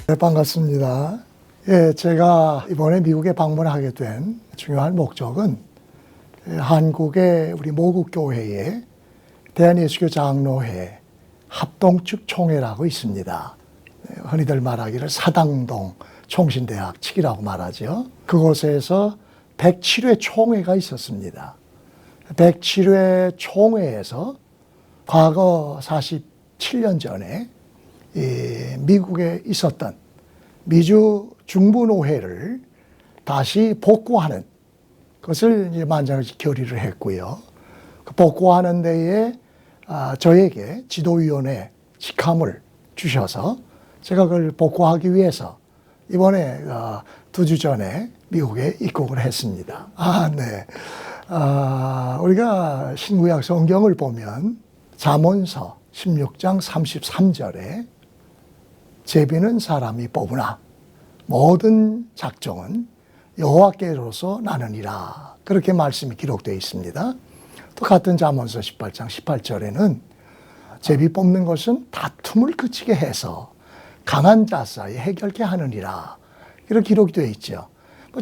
네, 반갑습니다. 예, 제가 이번에 미국에 방문하게 된 중요한 목적은 한국의 우리 모국교회의 대한예수교 장로회 합동측 총회라고 있습니다. 흔히들 말하기를 사당동 총신대학 측이라고 말하죠. 그곳에서 107회 총회가 있었습니다. 107회 총회에서 과거 47년 전에 미국에 있었던 미주 중부노회를 다시 복구하는 것을 이제 만장일치 결의를 했고요. 그 복구하는 데에 저에게 지도위원회 직함을 주셔서 제가 그걸 복구하기 위해서 이번에 2주 전에 미국에 입국을 했습니다. 네. 우리가 신구약 성경을 보면 잠언서 16장 33절에 제비는 사람이 뽑으나 모든 작정은 여호와께로서 나느니라, 그렇게 말씀이 기록되어 있습니다. 또 같은 잠언서 18장 18절에는 제비 뽑는 것은 다툼을 그치게 해서 강한 자 사이에 해결케 하느니라, 이렇게 기록이 되어 있죠.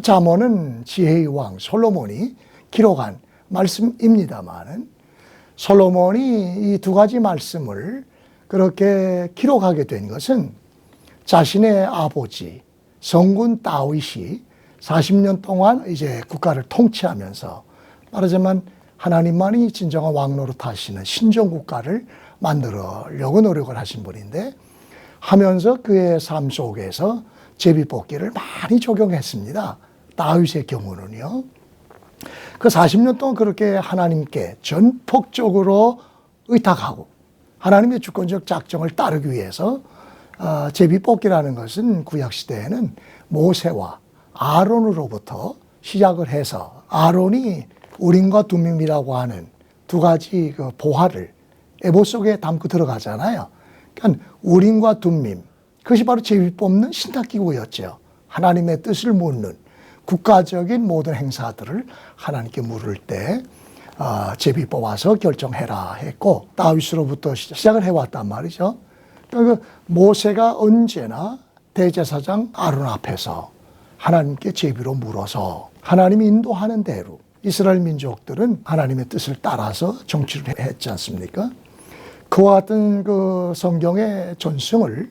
잠언은 지혜의 왕 솔로몬이 기록한 말씀입니다만, 솔로몬이 이 두 가지 말씀을 그렇게 기록하게 된 것은 자신의 아버지 성군 다윗이 40년 동안 이제 국가를 통치하면서, 말하자면 하나님만이 진정한 왕노릇 하시는 신정국가를 만들려고 노력을 하신 분인데, 하면서 그의 삶 속에서 제비뽑기를 많이 적용했습니다. 다윗의 경우는요. 그 40년 동안 그렇게 하나님께 전폭적으로 의탁하고 하나님의 주권적 작정을 따르기 위해서 제비뽑기라는 것은 구약시대에는 모세와 아론으로부터 시작을 해서, 아론이 우림과 둠밈이라고 하는 두 가지 그 보화를 에봇 속에 담고 들어가잖아요. 그러니까 우림과 둠밈, 그것이 바로 제비 뽑는 신탁기구였죠. 하나님의 뜻을 묻는 국가적인 모든 행사들을 하나님께 물을 때 제비 뽑아서 결정해라 했고, 다윗으로부터 시작을 해왔단 말이죠. 그러니까 모세가 언제나 대제사장 아론 앞에서 하나님께 제비로 물어서 하나님이 인도하는 대로 이스라엘 민족들은 하나님의 뜻을 따라서 정치를 했지 않습니까? 그와 같은 그 성경의 전승을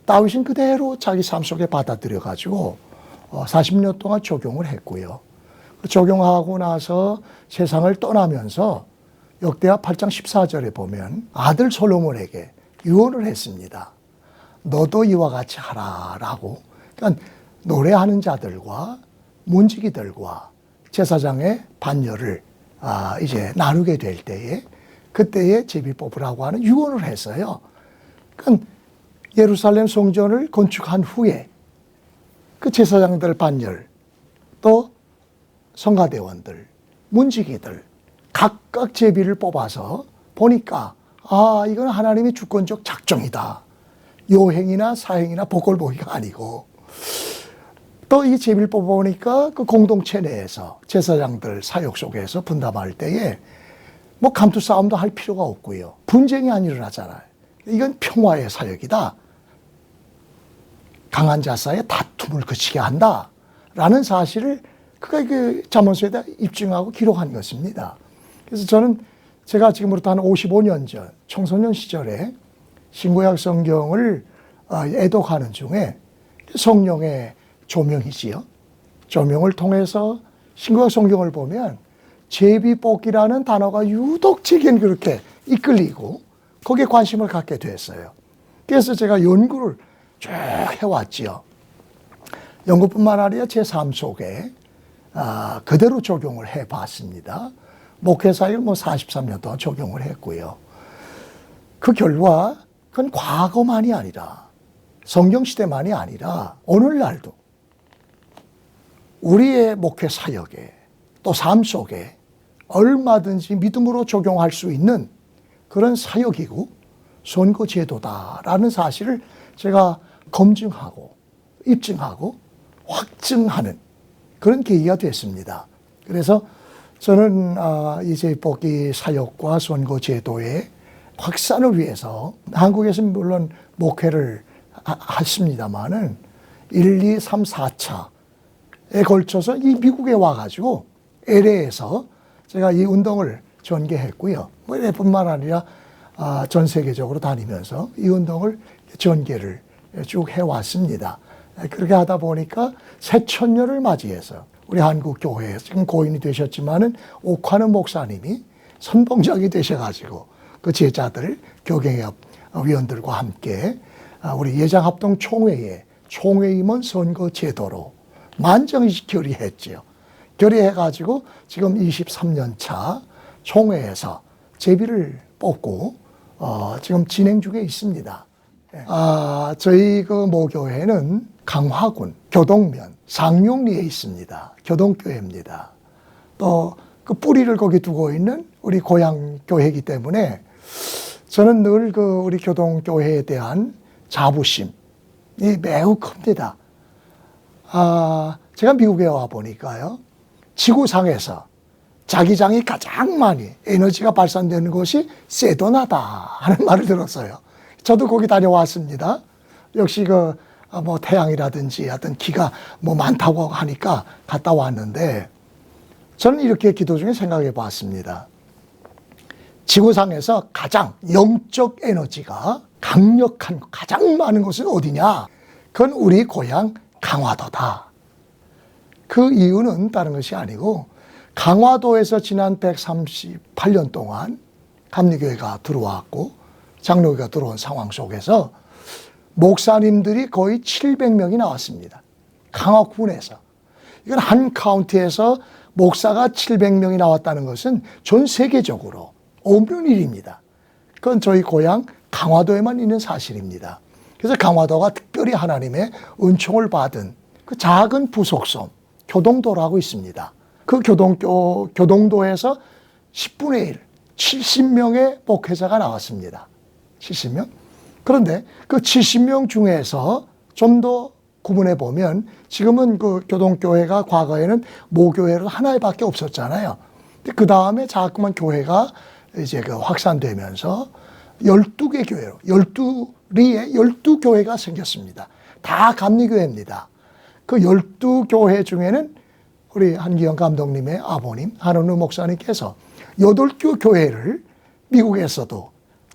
다윗은 그대로 자기 삶 속에 받아들여 가지고 40년 동안 적용을 했고요. 적용하고 나서 세상을 떠나면서 역대하 8장 14절에 보면 아들 솔로몬에게 유언을 했습니다. 너도 이와 같이 하라라고. 그러니까 노래하는 자들과 문지기들과 제사장의 반열을 이제 나누게 될 때에, 그때에 제비 뽑으라고 하는 유언을 했어요. 그러니까 예루살렘 성전을 건축한 후에 그 제사장들 반열, 또 성가대원들, 문지기들 각각 제비를 뽑아서 보니까 이건 하나님의 주권적 작정이다. 요행이나 사행이나 복골복이가 아니고, 또 이 제비를 뽑아보니까 그 공동체 내에서 제사장들 사역 속에서 분담할 때에 뭐 감투 싸움도 할 필요가 없고요. 분쟁이 안 일어나잖아요. 이건 평화의 사역이다. 강한 자 사이에 다툼을 그치게 한다라는 사실을 그가 그 잠언서에다 입증하고 기록한 것입니다. 그래서 저는 제가 지금부터 한 55년 전 청소년 시절에 신구약 성경을 애독하는 중에 성령의 조명이지요. 조명을 통해서 신구약 성경을 보면 제비뽑기라는 단어가 유독 제겐 그렇게 이끌리고 거기에 관심을 갖게 됐어요. 그래서 제가 연구를 쭉 해왔지요. 연구뿐만 아니라 제 삶 속에 그대로 적용을 해봤습니다. 목회사를 43년 동안 적용을 했고요. 그 결과 그건 과거만이 아니라 성경시대만이 아니라 오늘날도 우리의 목회 사역에 또 삶 속에 얼마든지 믿음으로 적용할 수 있는 그런 사역이고 선거제도다라는 사실을 제가 검증하고 입증하고 확증하는 그런 계기가 됐습니다. 그래서 저는 이 제비뽑기 사역과 선거제도의 확산을 위해서 한국에서는 물론 목회를 했습니다만은 1, 2, 3, 4차에 걸쳐서 이 미국에 와가지고 LA에서 제가 이 운동을 전개했고요. 뭐 LA뿐만 아니라 전 세계적으로 다니면서 이 운동을 전개를 쭉 해왔습니다. 그렇게 하다 보니까 새천년을 맞이해서 우리 한국 교회에 지금 고인이 되셨지만은 옥환은 목사님이 선봉장이 되셔가지고 그 제자들 교경협 위원들과 함께 우리 예장합동 총회에 총회임원 선거 제도로 만정이 결의했지요. 결의해가지고 지금 23년 차 총회에서 제비를 뽑고 지금 진행 중에 있습니다. 저희 그 모교회는 강화군 교동면 상용리에 있습니다. 교동교회입니다. 또 그 뿌리를 거기 두고 있는 우리 고향 교회이기 때문에 저는 늘 그 우리 교동교회에 대한 자부심이 매우 큽니다. 제가 미국에 와 보니까요, 지구상에서 자기장이 가장 많이 에너지가 발산되는 곳이 세도나다 하는 말을 들었어요. 저도 거기 다녀왔습니다. 역시 뭐 태양이라든지 어떤 기가 뭐 많다고 하니까 갔다 왔는데, 저는 이렇게 기도 중에 생각해 봤습니다. 지구상에서 가장 영적 에너지가 강력한 가장 많은 곳은 어디냐? 그건 우리 고향 강화도다. 그 이유는 다른 것이 아니고, 강화도에서 지난 138년 동안 감리교회가 들어왔고 장로교가 들어온 상황 속에서 목사님들이 거의 700명이 나왔습니다. 강화군에서. 이건 한 카운티에서 목사가 700명이 나왔다는 것은 전 세계적으로 없는 일입니다. 그건 저희 고향 강화도에만 있는 사실입니다. 그래서 강화도가 특별히 하나님의 은총을 받은 그 작은 부속섬 교동도라고 있습니다. 그 교동도에서 10분의 1, 70명의 목회자가 나왔습니다. 70명. 그런데 그 70명 중에서 좀 더 구분해 보면, 지금은 그 교동교회가 과거에는 모교회로 하나밖에 없었잖아요. 그 다음에 자꾸만 교회가 이제 확산되면서 12개 교회로, 12리에 12교회가 생겼습니다. 다 감리교회입니다. 그 12교회 중에는 우리 한기영 감독님의 아버님, 한은우 목사님께서 8개 교회를 미국에서도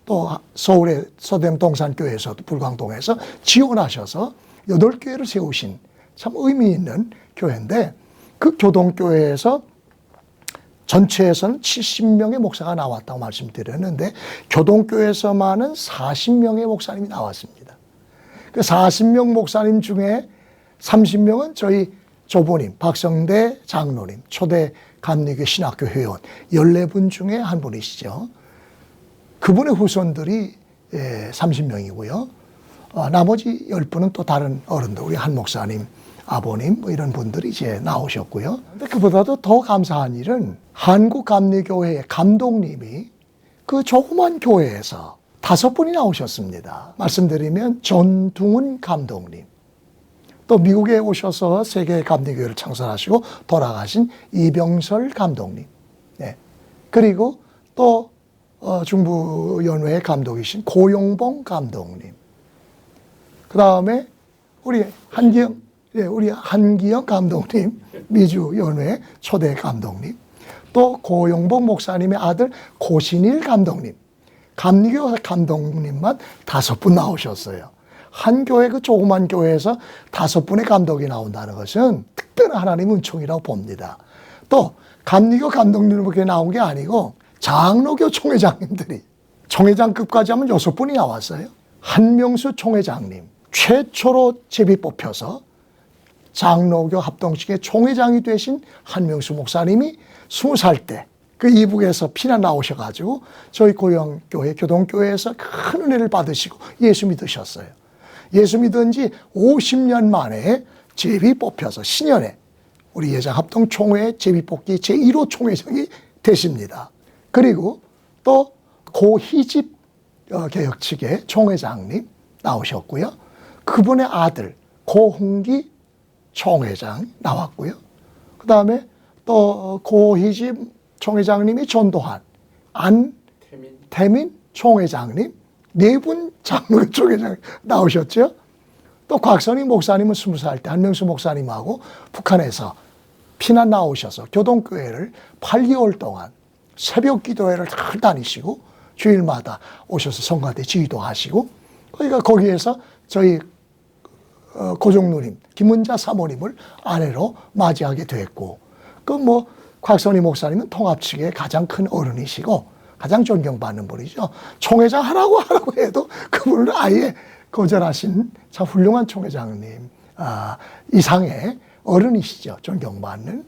또 서울의 서대문 동산교회에서도 불광동에서 지원하셔서 8교회를 세우신 참 의미 있는 교회인데, 그 교동교회에서 전체에서는 70명의 목사가 나왔다고 말씀드렸는데 교동교회에서만은 40명의 목사님이 나왔습니다. 그 40명 목사님 중에 30명은 저희 조부님, 박성대 장로님, 초대 감리교 신학교 회원 14분 중에 한 분이시죠. 그분의 후손들이 30명이고요. 나머지 10분은 또 다른 어른들, 우리 한 목사님, 아버님 뭐 이런 분들이 이제 나오셨고요. 근데 그보다도 더 감사한 일은 한국감리교회의 감독님이 그 조그만 교회에서 5분이 나오셨습니다. 말씀드리면 전둥은 감독님, 또 미국에 오셔서 세계 감리교회를 창설하시고 돌아가신 이병설 감독님, 네. 그리고 또 중부연회의 감독이신 고용봉 감독님, 그 다음에 우리 한기영 감독님, 미주연회 초대 감독님, 또 고용봉 목사님의 아들 고신일 감독님, 감리교 감독님만 5분 나오셨어요. 한 교회, 그 조그만 교회에서 5분의 감독이 나온다는 것은 특별한 하나님의 은총이라고 봅니다. 또 감리교 감독님밖에 나온 게 아니고 장로교 총회장님들이, 총회장급까지 하면 6분이 나왔어요. 한명수 총회장님, 최초로 제비 뽑혀서 장로교 합동식의 총회장이 되신 한명수 목사님이 20살 때 그 이북에서 피난 나오셔가지고 저희 고영교회, 교동교회에서 큰 은혜를 받으시고 예수 믿으셨어요. 예수 믿은 지 50년 만에 제비 뽑혀서 신년에 우리 예장합동총회 제비 뽑기 제1호 총회장이 되십니다. 그리고 또 고희집 개혁 측의 총회장님 나오셨고요. 그분의 아들 고흥기 총회장 나왔고요. 그 다음에 또 고희집 총회장님이 전도한 안태민 총회장님, 4분 장로교 총회장 나오셨죠. 또 곽선희 목사님은 20살 때 한명수 목사님하고 북한에서 피난 나오셔서 교동교회를 8개월 동안 새벽 기도회를 잘 다니시고 주일마다 오셔서 성가대 지휘도 하시고, 그러니까 거기에서 저희 고종누님 김은자 사모님을 아내로 맞이하게 됐고, 그 뭐 곽선희 목사님은 통합 측의 가장 큰 어른이시고 가장 존경받는 분이죠. 총회장 하라고 해도 그분을 아예 거절하신 참 훌륭한 총회장님 이상의 어른이시죠. 존경받는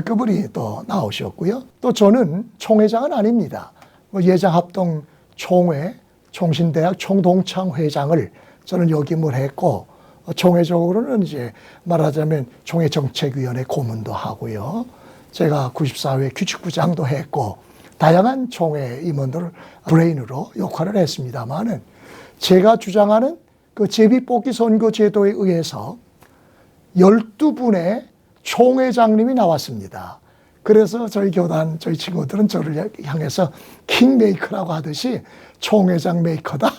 그분이 또 나오셨고요. 또 저는 총회장은 아닙니다. 예장합동 총회, 총신대학 총동창회장을 저는 역임을 했고, 총회적으로는 이제 말하자면 총회정책위원회 고문도 하고요. 제가 94회 규칙부장도 했고, 다양한 총회 임원들을 브레인으로 역할을 했습니다만은, 제가 주장하는 그 제비뽑기 선거제도에 의해서 12분의 총회장님이 나왔습니다. 그래서 저희 교단, 저희 친구들은 저를 향해서 킹메이커라고 하듯이 총회장 메이커다,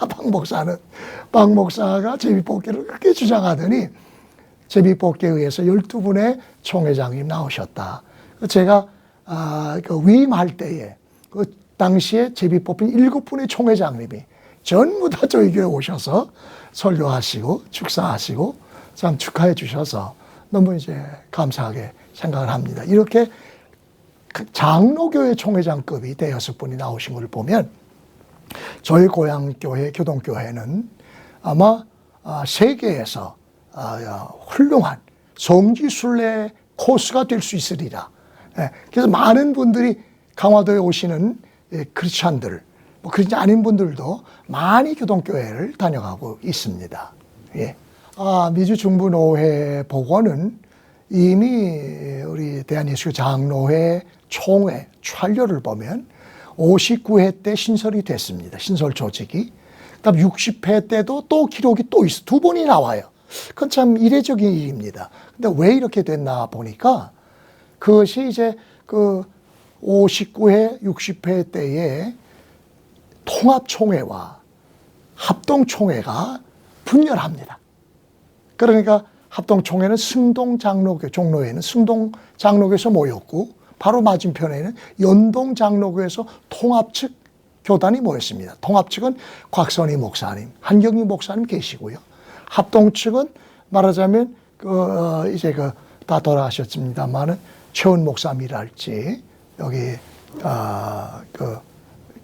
박 목사가 제비뽑기를 그렇게 주장하더니 제비뽑기에 의해서 12분의 총회장님 나오셨다. 제가 그 위임할 때에 그 당시에 제비뽑힌 7분의 총회장님이 전부 다 저희 교회 오셔서 설교하시고 축사하시고 참 축하해 주셔서 너무 이제 감사하게 생각을 합니다. 이렇게 장로교회 총회장급이 대여섯 분이 나오신 걸 보면 저희 고향교회 교동교회는 아마 세계에서 훌륭한 성지순례 코스가 될 수 있으리라. 그래서 많은 분들이 강화도에 오시는 크리스찬들, 뭐 그렇지 않은 분들도 많이 교동교회를 다녀가고 있습니다. 예. 미주 중부노회 복원은 이미 우리 대한예수교 장로회 총회 촬려를 보면 59회 때 신설이 됐습니다. 신설 조직이. 그다음 60회 때도 또 기록이 또 있어. 두 번이 나와요. 그건 참 이례적인 일입니다. 근데 왜 이렇게 됐나 보니까 그것이 이제 그 59회, 60회 때에 통합총회와 합동총회가 분열합니다. 그러니까 합동총회는 승동장로교, 종로회는 승동장로교에서 모였고, 바로 맞은편에는 연동장로교에서 통합 측 교단이 모였습니다. 통합 측은 곽선희 목사님, 한경희 목사님 계시고요. 합동 측은 말하자면 이제 다 돌아가셨습니다만은 최원 목사님이랄지 여기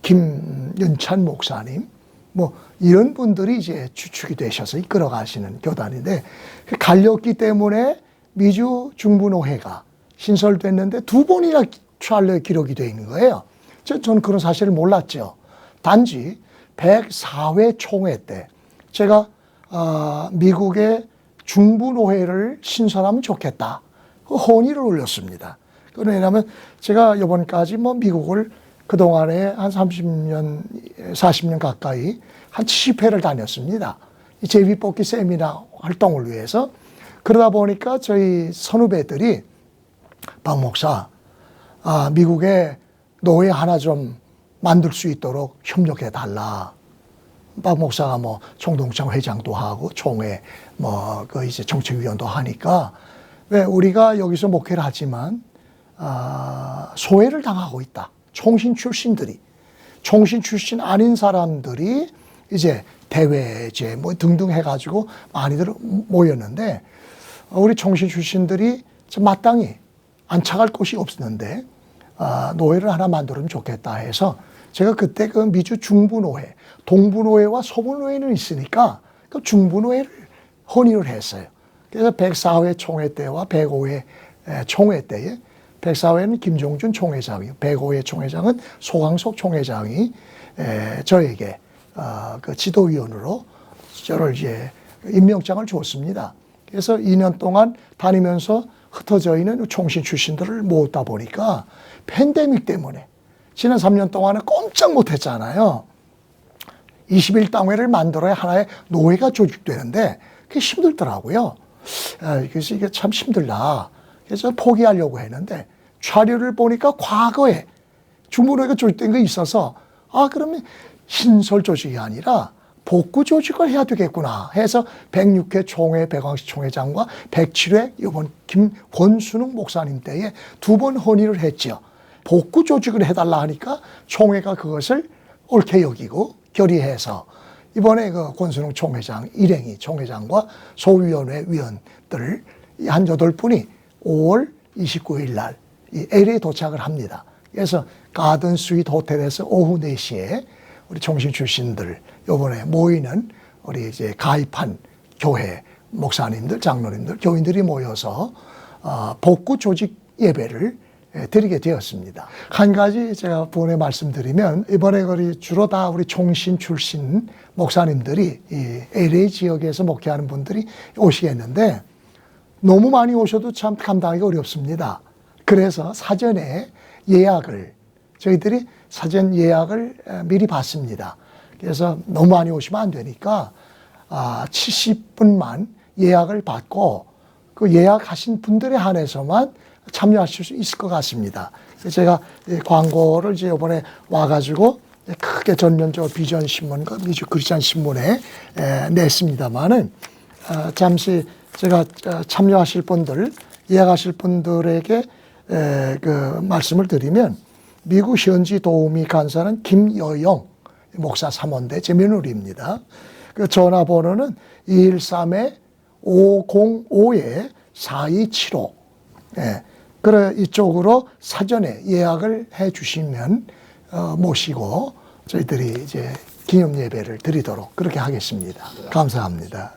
김윤찬 목사님 뭐 이런 분들이 이제 주축이 되셔서 이끌어 가시는 교단인데, 갈렸기 때문에 미주 중부노회가 신설됐는데 두 번이나 촬려 기록이 되어 있는 거예요. 저는 그런 사실을 몰랐죠. 단지 104회 총회 때 제가 미국의 중부노회를 신설하면 좋겠다, 그 헌의를 올렸습니다. 왜냐하면 제가 이번까지 뭐 미국을 그동안에 한 30년, 40년 가까이 한 70회를 다녔습니다. 이 제비뽑기 세미나 활동을 위해서. 그러다 보니까 저희 선후배들이 박 목사, 미국에 노회 하나 좀 만들 수 있도록 협력해 달라. 박 목사가 뭐 총동창 회장도 하고 총회 이제 정책위원도 하니까 왜 우리가 여기서 목회를 하지만 소외를 당하고 있다. 총신 출신 아닌 사람들이 이제 대회제 뭐 등등 해가지고 많이들 모였는데, 우리 총신 출신들이 마땅히 안착할 곳이 없었는데 노회를 하나 만들면 좋겠다 해서 제가 그때 그 미주 중부노회, 동부노회와 서부노회는 있으니까 그 중부노회를 헌의를 했어요. 그래서 104회 총회 때와 105회 총회 때에 104회는 김종준 총회장이, 105회 총회장은 소강석 총회장이 저에게 그 지도위원으로 저를 이제 임명장을 줬습니다. 그래서 2년 동안 다니면서 흩어져 있는 총신 출신들을 모으다 보니까 팬데믹 때문에 지난 3년 동안은 꼼짝 못했잖아요. 21당회를 만들어야 하나의 노회가 조직되는데 그게 힘들더라고요. 그래서 이게 참 힘들다. 그래서 포기하려고 했는데 자료를 보니까 과거에 중부노회가 조직된 게 있어서 그러면 신설 조직이 아니라 복구 조직을 해야 되겠구나 해서 106회 총회 백왕식 총회장과 107회 이번 권순웅 목사님 때에 2번 헌의를 했죠. 복구 조직을 해달라 하니까 총회가 그것을 옳게 여기고 결의해서 이번에 그 권순웅 총회장, 일행이 총회장과 소위원회 위원들 한 8분이 5월 29일 날 이 LA에 도착을 합니다. 그래서 가든 스윗 호텔에서 오후 4시에 우리 총신 출신들 요번에 모이는 우리 이제 가입한 교회 목사님들, 장로님들, 교인들이 모여서 복구 조직 예배를 드리게 되었습니다. 한 가지 제가 부원에 말씀드리면 이번에 우리 주로 다 우리 총신 출신 목사님들이 이 LA 지역에서 목회하는 분들이 오시겠는데 너무 많이 오셔도 참 감당하기 어렵습니다. 그래서 사전에 예약을 저희들이 사전 예약을 미리 받습니다. 그래서 너무 많이 오시면 안 되니까 70분만 예약을 받고 그 예약하신 분들에 한해서만 참여하실 수 있을 것 같습니다. 제가 광고를 이제 이번에 와가지고 크게 전면적으로 비전 신문과 미주 크리스찬 신문에 냈습니다만은 잠시 제가 참여하실 분들, 예약하실 분들에게 그 말씀을 드리면 미국 현지 도우미 간사는 김여영 목사 사모인데 제 며느리입니다. 그 전화번호는 213-505-4275. 그래 이쪽으로 사전에 예약을 해 주시면 모시고 저희들이 이제 기념 예배를 드리도록 그렇게 하겠습니다. 감사합니다.